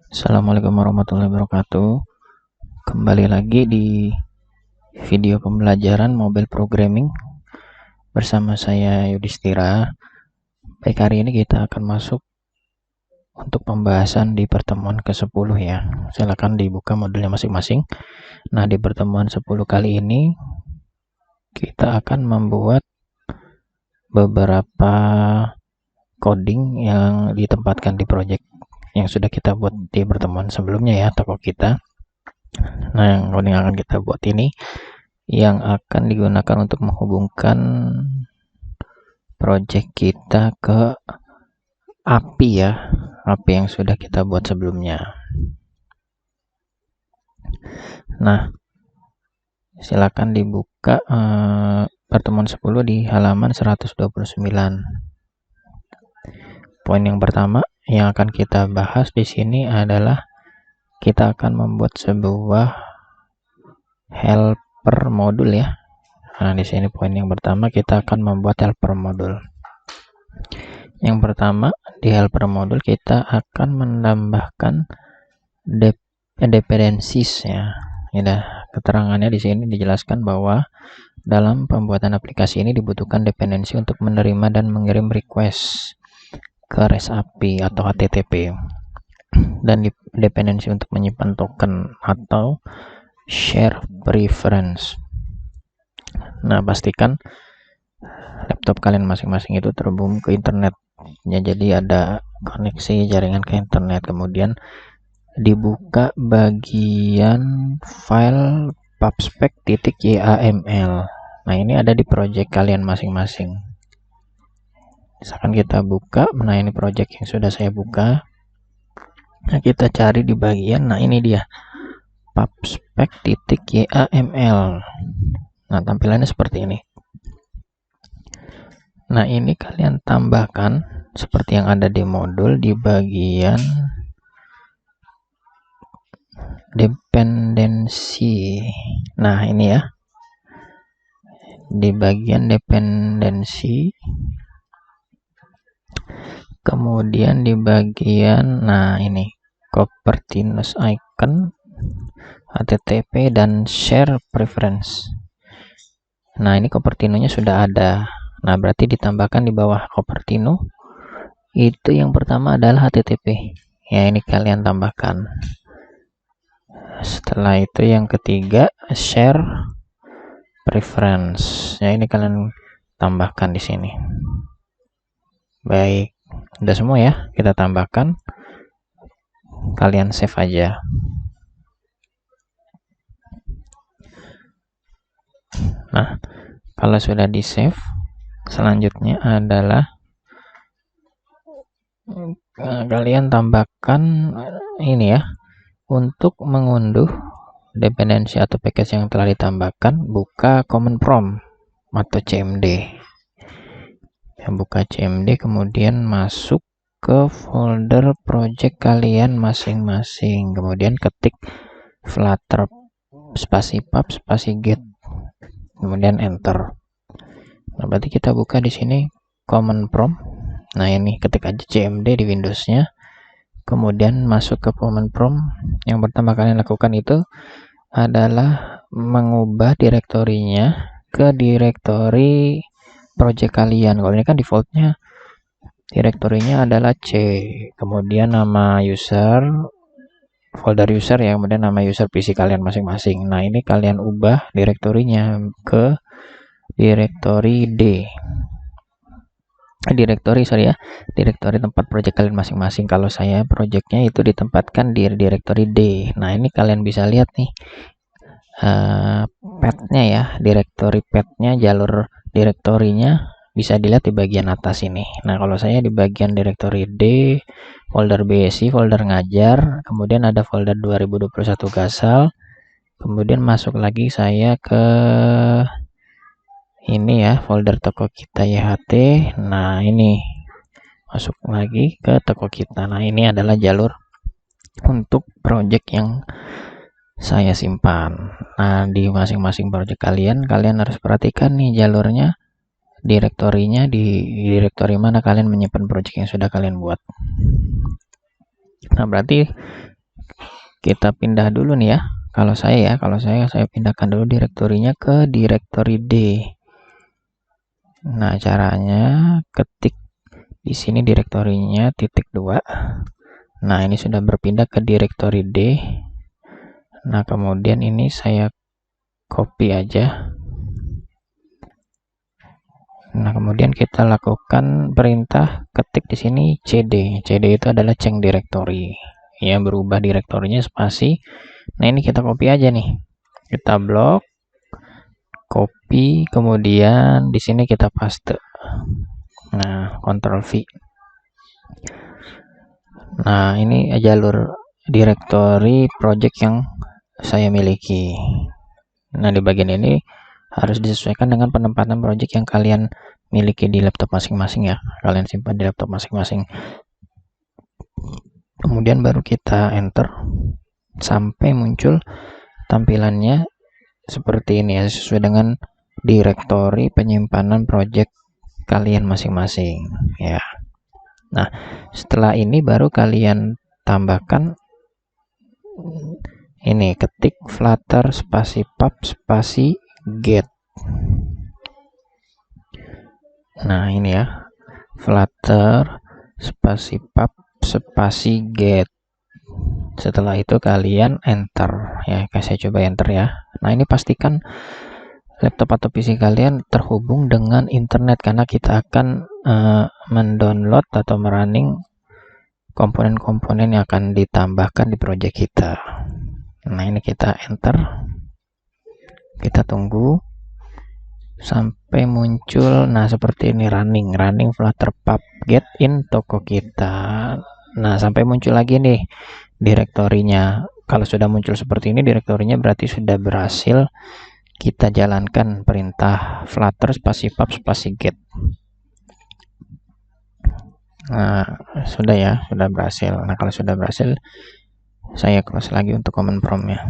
Assalamualaikum warahmatullahi wabarakatuh. Kembali lagi di video pembelajaran mobile programming bersama saya Yudhistira. Baik, hari ini kita akan masuk untuk pembahasan di pertemuan ke-10 ya. Silakan dibuka modulnya masing-masing. Nah, di pertemuan 10 kali ini kita akan membuat beberapa coding yang ditempatkan di project yang sudah kita buat di pertemuan sebelumnya ya, toko kita. Nah, yang coding akan kita buat ini yang akan digunakan untuk menghubungkan project kita ke API ya, API yang sudah kita buat sebelumnya. Nah, silakan dibuka pertemuan 10 di halaman 129. Poin yang pertama yang akan kita bahas di sini adalah kita akan membuat sebuah helper modul ya. Nah, di sini poin yang pertama kita akan membuat helper modul. Yang pertama, di helper modul kita akan menambahkan dependencies ya. Ini keterangannya di sini dijelaskan bahwa dalam pembuatan aplikasi ini dibutuhkan dependensi untuk menerima dan mengirim request ke REST API atau HTTP, dan dependensi untuk menyimpan token atau share preference. Nah, pastikan laptop kalian masing-masing itu terhubung ke internet ya, jadi ada koneksi jaringan ke internet. Kemudian dibuka bagian file pubspec.yaml. Nah, ini ada di project kalian masing-masing. Misalkan kita buka, nah ini project yang sudah saya buka. Nah, kita cari di bagian, nah ini dia pubspec.yaml. Nah, tampilannya seperti ini. Nah, ini kalian tambahkan seperti yang ada di modul di bagian dependensi. Nah, ini ya, di bagian dependensi, kemudian di bagian, nah ini Kubernetes icon, HTTP dan share preference. Nah, ini Kubernetes-nya sudah ada. Nah, berarti ditambahkan di bawah Kubernetes itu yang pertama adalah HTTP ya, ini kalian tambahkan. Setelah itu yang ketiga share preference ya, ini kalian tambahkan di sini. Baik, udah semua ya kita tambahkan, kalian save aja. Nah, kalau sudah di save, selanjutnya adalah kalian tambahkan ini ya, untuk mengunduh dependensi atau package yang telah ditambahkan, buka command prompt atau CMD. Yang buka CMD, kemudian masuk ke folder project kalian masing-masing, kemudian ketik flutter spasi pub spasi get, kemudian enter. Nah, berarti kita buka di sini command prompt. Nah, ini ketik aja CMD di Windowsnya, kemudian masuk ke command prompt. Yang pertama kalian lakukan itu adalah mengubah direktorinya ke direktori project kalian. Kalau ini kan defaultnya direktorinya adalah C, kemudian nama user, folder user ya, kemudian nama user PC kalian masing-masing. Nah, ini kalian ubah direktorinya ke direktori D, direktori tempat project kalian masing-masing. Kalau saya projectnya itu ditempatkan di direktori D. Nah, ini kalian bisa lihat nih path-nya ya, direktori path-nya, jalur direktorinya bisa dilihat di bagian atas ini. Nah, kalau saya di bagian direktori D, folder BSI, folder ngajar, kemudian ada folder 2021 Gasal, kemudian masuk lagi saya ke ini ya, folder toko kita YHT. Nah, ini masuk lagi ke toko kita. Nah, ini adalah jalur untuk project yang saya simpan. Nah, di masing-masing project kalian harus perhatikan nih jalurnya, direktorinya di direktori mana kalian menyimpan project yang sudah kalian buat. Nah, berarti kita pindah dulu nih ya. Kalau saya pindahkan dulu direktorinya ke direktori D. Nah, caranya ketik di sini direktorinya -2. Nah, ini sudah berpindah ke direktori D. Nah, kemudian ini saya copy aja. Nah, kemudian kita lakukan perintah ketik di sini cd. cd itu adalah change directory. Ya, berubah direktorinya spasi. Nah, ini kita copy aja nih. Kita blok, copy, kemudian di sini kita paste. Nah, Ctrl V. Nah, ini jalur direktori project yang saya miliki. Nah, di bagian ini harus disesuaikan dengan penempatan project yang kalian miliki di laptop masing-masing ya. Kalian simpan di laptop masing-masing. Kemudian baru kita enter sampai muncul tampilannya seperti ini ya, sesuai dengan direktori penyimpanan project kalian masing-masing ya. Nah, setelah ini baru kalian tambahkan ini, ketik flutter spasi pub spasi get. Nah, ini ya, flutter spasi pub spasi get. Setelah itu kalian enter ya. Saya coba enter ya. Nah, ini pastikan laptop atau PC kalian terhubung dengan internet, karena kita akan mendownload atau merunning komponen-komponen yang akan ditambahkan di project kita. Nah, ini kita enter, kita tunggu sampai muncul. Nah, seperti ini, running flutter pub get in toko kita. Nah, sampai muncul lagi nih direktorinya. Kalau sudah muncul seperti ini direktorinya, berarti sudah berhasil kita jalankan perintah flutter spasi pub spasi get. Nah, sudah ya, sudah berhasil. Nah, kalau sudah berhasil, saya close lagi untuk command prompt-nya.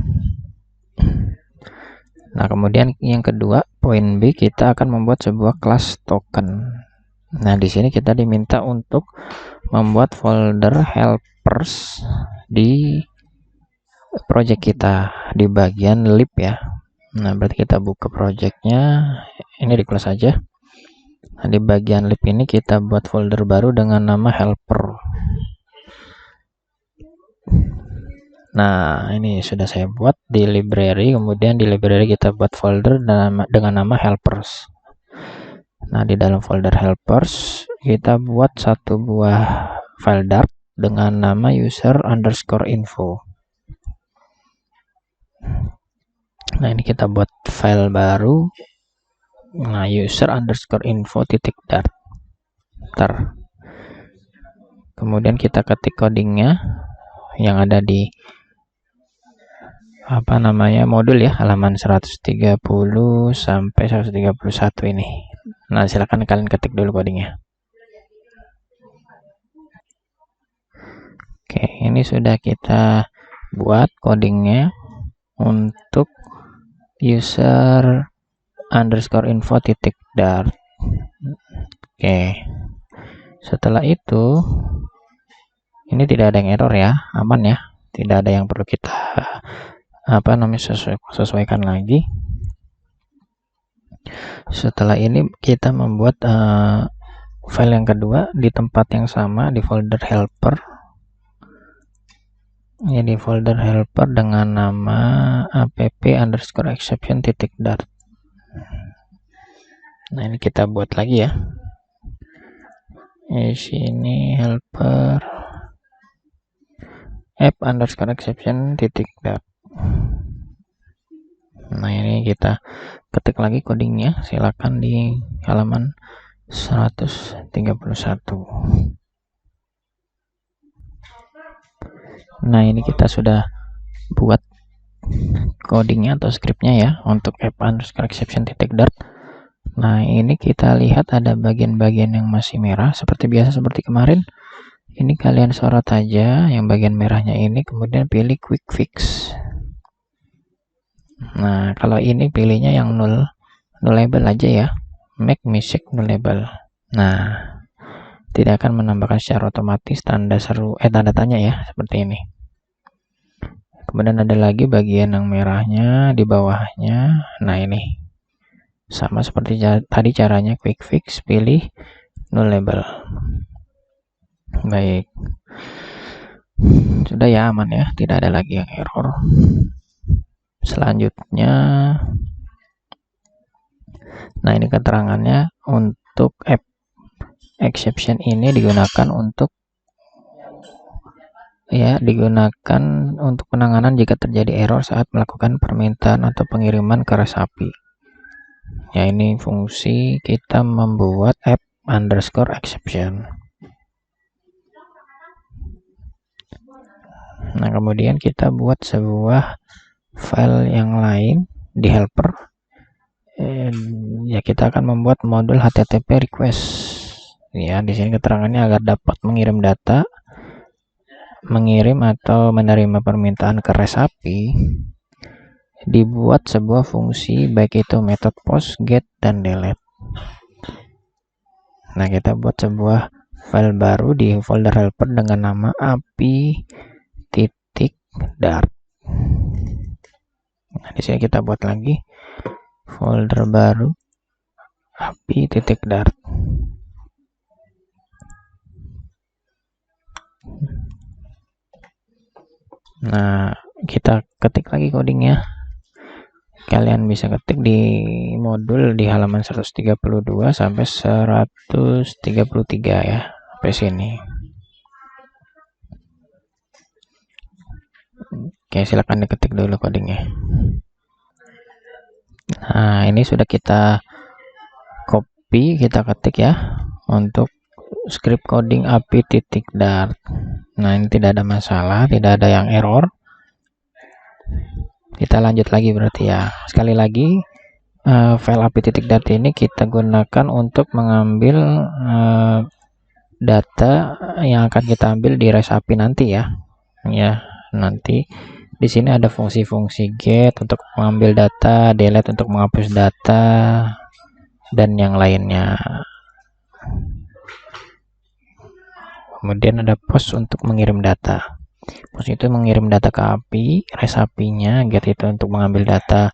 Nah, kemudian yang kedua, poin B, kita akan membuat sebuah kelas token. Nah, di sini kita diminta untuk membuat folder helpers di project kita di bagian lib ya. Nah, berarti kita buka projectnya, ini di close aja. Nah, di bagian lib ini kita buat folder baru dengan nama helper. Nah, ini sudah saya buat di library. Kemudian di library kita buat folder dengan nama helpers. Nah, di dalam folder helpers kita buat satu buah file dart dengan nama user_info. Nah, ini kita buat file baru. Nah, user_info.dart. Kemudian kita ketik codingnya yang ada di modul ya, halaman 130 sampai 131 ini. Nah, silakan kalian ketik dulu codingnya. Oke, ini sudah kita buat codingnya untuk user_info.dart. Oke, setelah itu ini tidak ada yang error ya, aman ya, tidak ada yang perlu kita sesuaikan lagi. Setelah ini kita membuat file yang kedua di tempat yang sama, di folder helper. Ini di folder helper dengan nama app_exception.dart. Nah, ini kita buat lagi ya. Di sini helper app_exception.dart. Nah, ini kita ketik lagi codingnya, silakan di halaman 131. Nah, ini kita sudah buat codingnya atau scriptnya ya untuk app_exception.dart. Nah, ini kita lihat ada bagian-bagian yang masih merah seperti biasa, seperti kemarin. Ini kalian sorot aja yang bagian merahnya ini, kemudian pilih quick fix. Nah, kalau ini pilihnya yang nullable aja ya, make mistake nullable. Nah, tidak akan menambahkan secara otomatis tanda tanya ya, seperti ini. Kemudian ada lagi bagian yang merahnya di bawahnya. Nah, ini sama seperti tadi caranya, quick fix, pilih null label. Baik, sudah ya, aman ya, tidak ada lagi yang error. Selanjutnya, nah ini keterangannya, untuk exception ini digunakan untuk penanganan jika terjadi error saat melakukan permintaan atau pengiriman ke resapi. Ya, ini fungsi kita membuat app_exception. Nah, kemudian kita buat sebuah file yang lain di helper. Ya, kita akan membuat modul HTTP request. Ya, di sini keterangannya agar dapat mengirim data, mengirim atau menerima permintaan ke resapi, dibuat sebuah fungsi baik itu metode post, get, dan delete. Nah, kita buat sebuah file baru di folder helper dengan nama api.dart. Nah, di sini kita buat lagi folder baru api.dart. Nah, kita ketik lagi codingnya. Kalian bisa ketik di modul di halaman 132 sampai 133 ya, sampai sini. Oke, silakan diketik dulu codingnya. Nah, ini sudah kita copy, kita ketik ya untuk script coding api.dart. Nah, ini tidak ada masalah, tidak ada yang error. Kita lanjut lagi berarti ya. Sekali lagi, file api.dart ini kita gunakan untuk mengambil data yang akan kita ambil di resapi nanti ya. Ya, nanti di sini ada fungsi-fungsi get untuk mengambil data, delete untuk menghapus data, dan yang lainnya. Kemudian ada post untuk mengirim data. Post itu mengirim data ke API, resapinya, get itu untuk mengambil data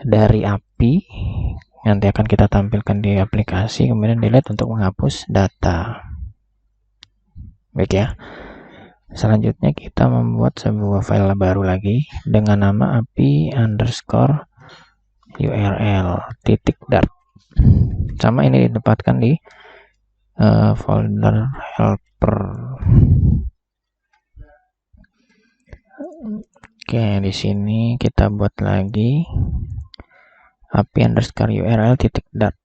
dari API, nanti akan kita tampilkan di aplikasi, kemudian delete untuk menghapus data. Baik ya. Selanjutnya kita membuat sebuah file baru lagi dengan nama api_url.dart. Sama ini ditempatkan di folder helper. Oke, di sini kita buat lagi api_url.dart.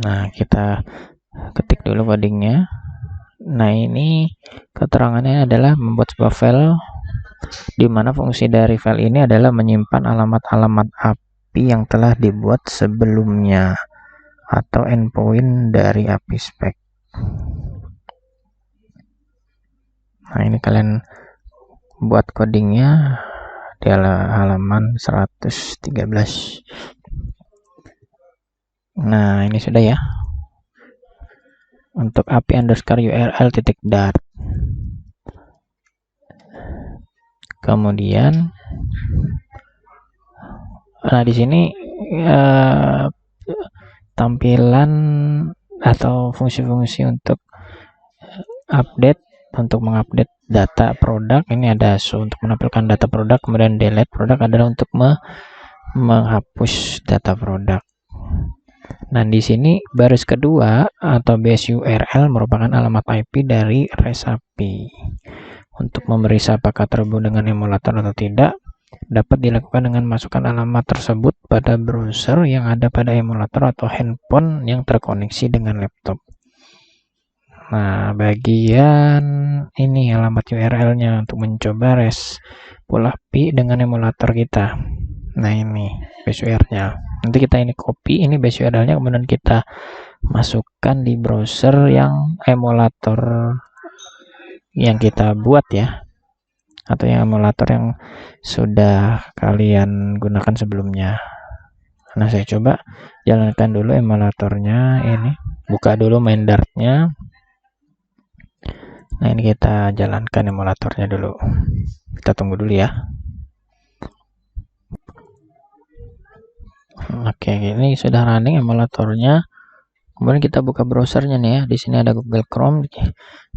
Nah, kita ketik dulu codingnya. Nah, ini keterangannya adalah membuat sebuah file di mana fungsi dari file ini adalah menyimpan alamat-alamat API yang telah dibuat sebelumnya atau endpoint dari API spec. Nah, ini kalian buat codingnya di halaman 113. Nah, ini sudah ya untuk api_url.dart. Kemudian, nah di sini tampilan atau fungsi-fungsi untuk update, untuk mengupdate data produk. Ini ada show untuk menampilkan data produk, kemudian delete produk adalah untuk menghapus data produk. Nah, di sini baris kedua atau base URL merupakan alamat IP dari resapi. Untuk memeriksa apakah terhubung dengan emulator atau tidak, dapat dilakukan dengan masukkan alamat tersebut pada browser yang ada pada emulator atau handphone yang terkoneksi dengan laptop. Nah, bagian ini alamat URL-nya untuk mencoba RESTful API dengan emulator kita. Nah, ini base URL-nya. Nanti kita ini copy ini base URL-nya, kemudian kita masukkan di browser yang emulator yang kita buat ya, atau yang emulator yang sudah kalian gunakan sebelumnya. Nah, saya coba jalankan dulu emulatornya ini. Buka dulu main Dart-nya. Nah, ini kita jalankan emulatornya dulu. Kita tunggu dulu ya. Oke, ini sudah running emulatornya. Kemudian kita buka browsernya nih ya. Di sini ada Google Chrome.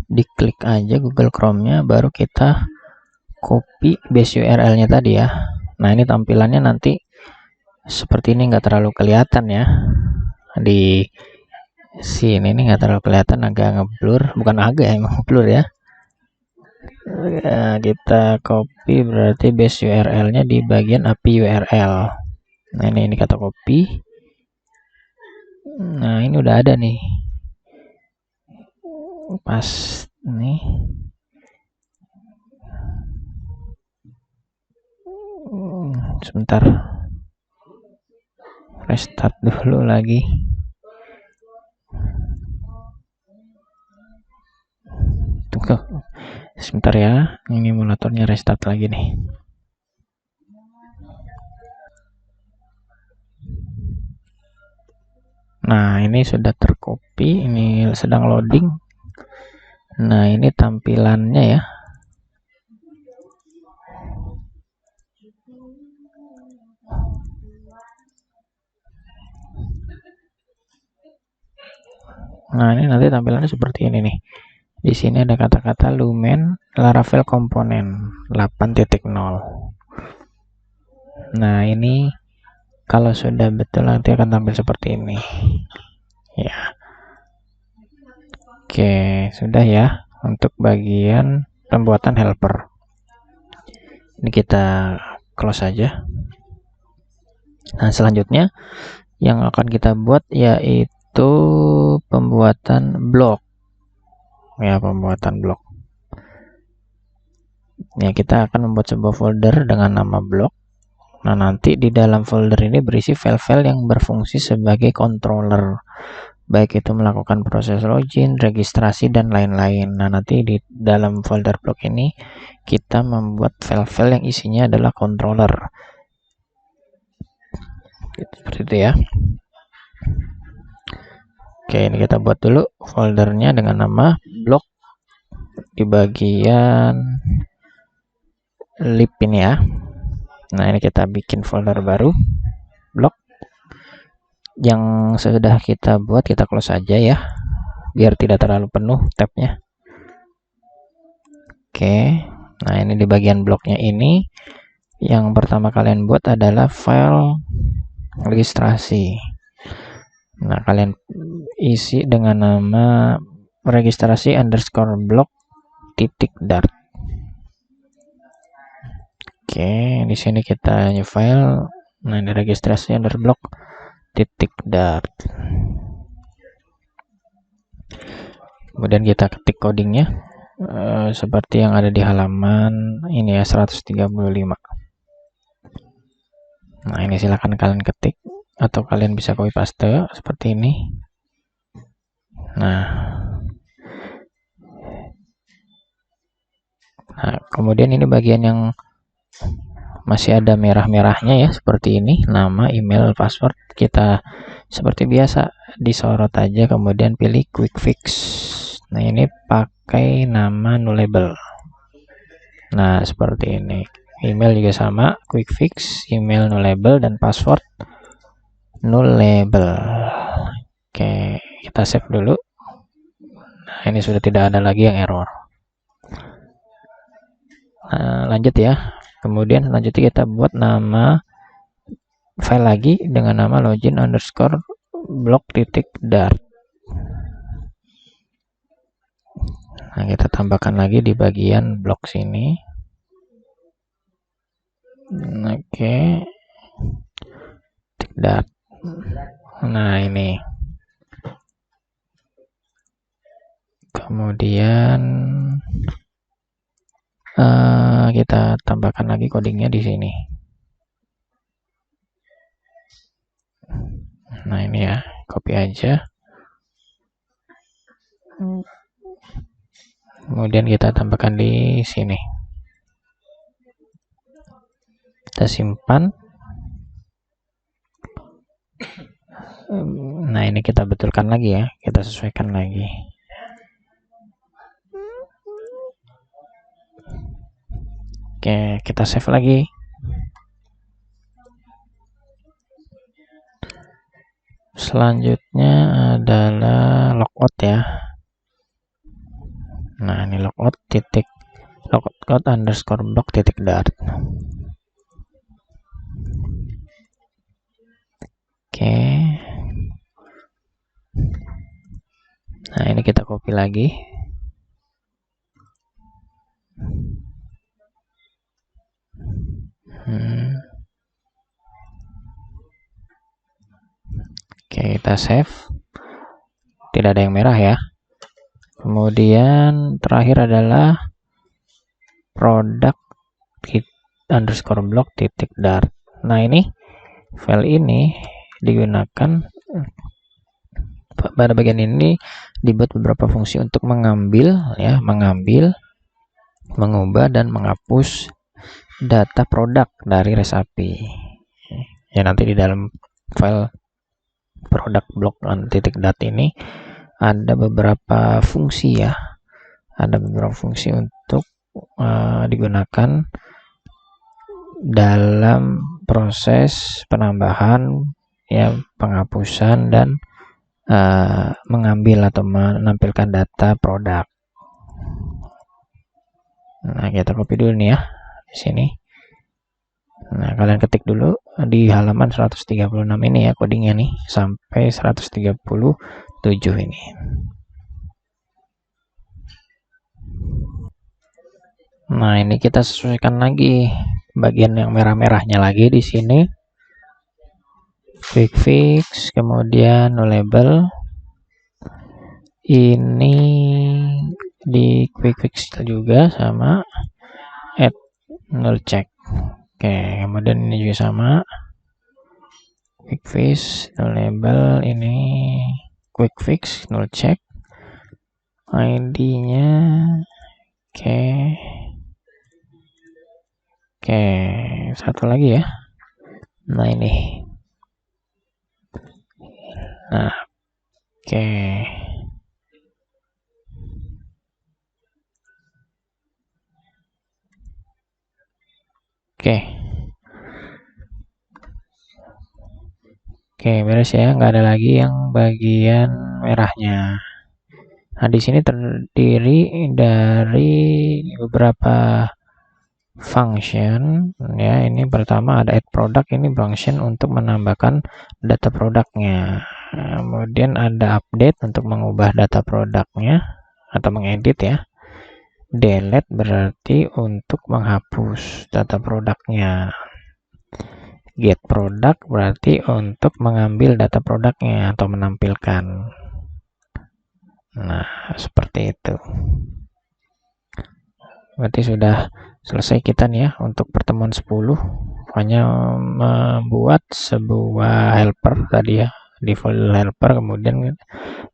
Diklik aja Google Chrome-nya, baru kita copy base URL-nya tadi ya. Nah, ini tampilannya nanti seperti ini, nggak terlalu kelihatan ya. Di sini ini nggak terlalu kelihatan, agak ngeblur, bukan agak, emang ngeblur ya. Kita copy berarti base URL-nya di bagian API URL. Nah, ini kata copy. Nah, ini udah ada nih. Pas nih. Sebentar. Restart dulu lagi. Tunggu. Sebentar ya. Ini emulatornya restart lagi nih. Nah, ini sudah tercopy, ini sedang loading. Nah, ini tampilannya ya. Nah, ini nanti tampilannya seperti ini nih. Di sini ada kata-kata Lumen Laravel komponen 8.0. Nah, ini kalau sudah betul nanti akan tampil seperti ini. Ya. Oke, sudah ya untuk bagian pembuatan helper. Ini kita close saja. Nah, selanjutnya yang akan kita buat yaitu pembuatan blok. Ya, pembuatan blok. Ya, kita akan membuat sebuah folder dengan nama blok. Nah, nanti di dalam folder ini berisi file-file yang berfungsi sebagai controller, baik itu melakukan proses login, registrasi, dan lain-lain. Nah, nanti di dalam folder blok ini kita membuat file-file yang isinya adalah controller. Seperti itu ya. Oke, ini kita buat dulu foldernya dengan nama blok di bagian lib ini ya. Nah, ini kita bikin folder baru blok. Yang sudah kita buat kita close aja ya, biar tidak terlalu penuh tabnya. Oke, nah ini di bagian bloknya ini yang pertama kalian buat adalah file registrasi. Nah, kalian isi dengan nama registrasi underscore blok titik dart. Oke, di sini kita new file. Nah, ini registrasi underscore blok titik dart. Kemudian kita ketik codingnya seperti yang ada di halaman ini ya, 135. Nah, ini silahkan kalian ketik atau kalian bisa copy paste seperti ini. Nah, kemudian ini bagian yang masih ada merah-merahnya ya, seperti ini, nama, email, password. Kita seperti biasa disorot aja, kemudian pilih quick fix. Nah, ini pakai nama nullable. Nah, seperti ini. Email juga sama, quick fix, email nullable, dan password nullable. Oke, kita save dulu. Nah, ini sudah tidak ada lagi yang error. Nah, lanjut ya. Kemudian selanjutnya kita buat nama file lagi dengan nama login underscore blok titik dart. Nah, kita tambahkan lagi di bagian blok sini. Oke. Titik dart. Nah, ini. Kemudian kita tambahkan lagi codingnya di sini. Nah, ini ya, copy aja. Kemudian kita tambahkan di sini. Kita simpan. Nah, ini kita betulkan lagi ya, kita sesuaikan lagi. Oke, kita save lagi. Selanjutnya adalah logout ya. Nah, ini logout underscore block titik dart. Oke. Nah, ini kita copy lagi. Oke, kita save. Tidak ada yang merah ya. Kemudian terakhir adalah product underscore block titik dart. Nah, ini file ini digunakan pada bagian ini dibuat beberapa fungsi untuk mengambil, mengubah dan menghapus data produk dari REST-API. Ya, nanti di dalam file product block titik dart ini ada beberapa fungsi ya. Ada beberapa fungsi untuk digunakan dalam proses penambahan, ya, penghapusan dan mengambil atau menampilkan data produk. Nah, kita copy dulu nih ya di sini. Nah, kalian ketik dulu di halaman 136 ini ya codingnya nih sampai 137 ini. Nah, ini kita sesuaikan lagi bagian yang merah-merahnya lagi di sini. Quick fix, kemudian no label. Ini di quick fix juga sama add null check. Oke, kemudian ini juga sama quick fix no label, ini quick fix null check, ID-nya oke, satu lagi ya. Nah, ini. Nah, oke. Oke, beres ya, nggak ada lagi yang bagian merahnya. Nah, di sini terdiri dari beberapa function ya. Ini pertama ada add product, ini function untuk menambahkan data produknya. Kemudian ada update untuk mengubah data produknya atau mengedit ya. Delete berarti untuk menghapus data produknya. Get product berarti untuk mengambil data produknya atau menampilkan. Nah, seperti itu. Berarti sudah selesai kita nih ya untuk pertemuan 10. Hanya membuat sebuah helper tadi ya, default helper, kemudian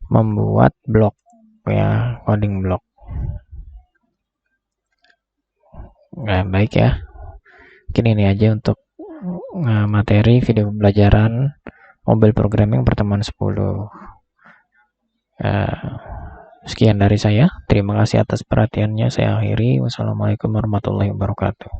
membuat blok ya, coding blok. Nah, baik ya. Mungkin ini aja untuk materi video pembelajaran mobile programming pertemuan 10. Sekian dari saya. Terima kasih atas perhatiannya. Saya akhiri. Wassalamualaikum warahmatullahi wabarakatuh.